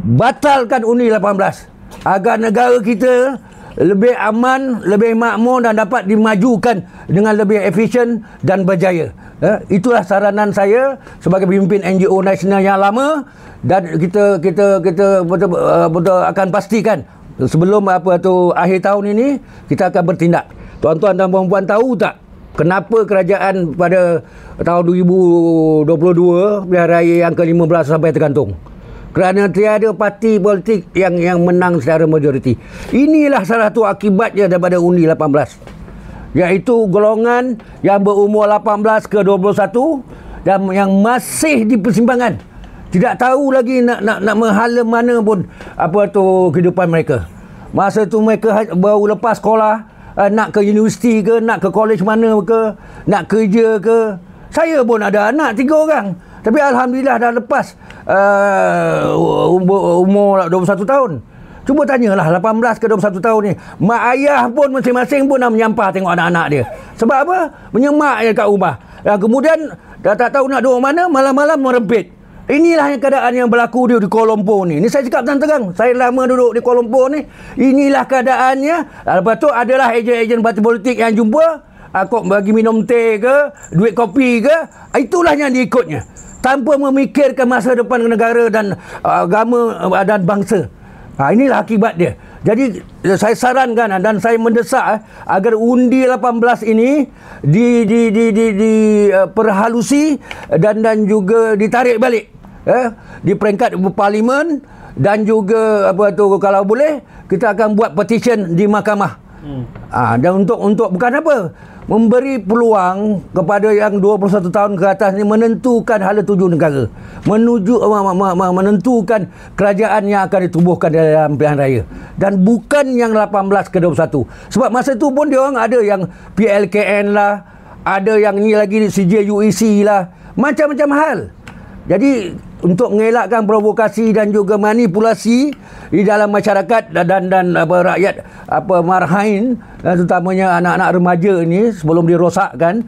batalkan undi 18 agar negara kita lebih aman, lebih makmur dan dapat dimajukan dengan lebih efisien dan berjaya. Itulah saranan saya sebagai pemimpin NGO nasional yang lama, dan kita betul akan pastikan sebelum akhir tahun ini kita akan bertindak. Tuan-tuan dan puan-puan tahu tak kenapa kerajaan pada tahun 2022 pilihan raya yang ke-15 sampai tergantung? Kerana tiada parti politik yang menang secara majoriti. Inilah salah satu akibatnya daripada undi 18, iaitu golongan yang berumur 18 ke 21 dan yang masih di persimpangan, tidak tahu lagi nak menghala mana pun kehidupan mereka. Masa tu mereka baru lepas sekolah, nak ke universiti ke, nak ke college mana ke, nak kerja ke. Saya pun ada anak 3 orang, tapi alhamdulillah dah lepas umur 21 tahun. Cuba tanyalah 18 ke 21 tahun ni, mak ayah pun masing-masing pun dah menyampah tengok anak-anak dia. Sebab apa? Menyemak je kat rumah. Dan kemudian dah tak tahu nak duduk mana, malam-malam merempit. Inilah keadaan yang berlaku di Kuala Lumpur ni. Ini saya cakap terang-terang. Saya lama duduk di Kuala Lumpur ni. Inilah keadaannya. Lepas tu adalah ejen-ejen parti politik yang jumpa, kok bagi minum teh ke, duit kopi ke, itulah yang diikutnya, tanpa memikirkan masa depan negara dan agama dan bangsa. Inilah akibat dia. Jadi saya sarankan dan saya mendesak agar undi 18 ini diperhalusi dan juga ditarik balik di peringkat parlimen, dan juga kalau boleh kita akan buat petition di mahkamah. Dan untuk bukan apa, memberi peluang kepada yang 21 tahun ke atas ni menentukan hala tuju negara, menentukan kerajaan yang akan ditubuhkan dalam pilihan raya, dan bukan yang 18 ke 21. Sebab masa tu pun dia orang ada yang PLKN lah, ada yang ni lagi CJUEC lah, macam-macam hal. Jadi untuk mengelakkan provokasi dan juga manipulasi di dalam masyarakat dan rakyat marhain, terutamanya anak-anak remaja ini sebelum dirosakkan.